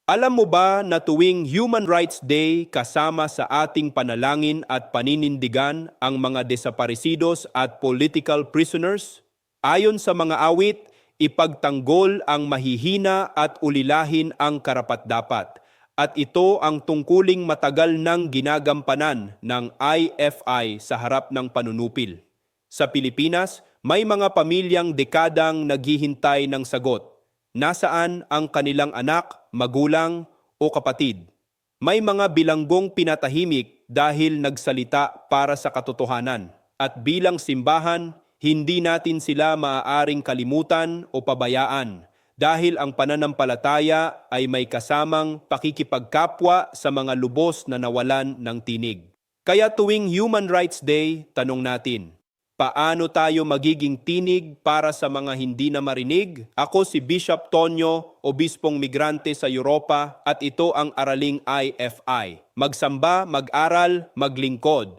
Alam mo ba na tuwing Human Rights Day kasama sa ating panalangin at paninindigan ang mga desaparecidos at political prisoners? Ayon sa mga awit, ipagtanggol ang mahihina at ulilahin ang karapat-dapat. At ito ang tungkuling matagal nang ginagampanan ng IFI sa harap ng panunupil. Sa Pilipinas, may mga pamilyang dekadang naghihintay ng sagot. Nasaan ang kanilang anak, magulang o kapatid? May mga bilanggong pinatahimik dahil nagsalita para sa katotohanan. At bilang simbahan, hindi natin sila maaaring kalimutan o pabayaan dahil ang pananampalataya ay may kasamang pakikipagkapwa sa mga lubos na nawalan ng tinig. Kaya tuwing Human Rights Day, tanong natin, paano tayo magiging tinig para sa mga hindi na marinig? Ako si Bishop Tonyo, obispong migrante sa Europa at ito ang Araling IFI. Magsamba, mag-aral, maglingkod.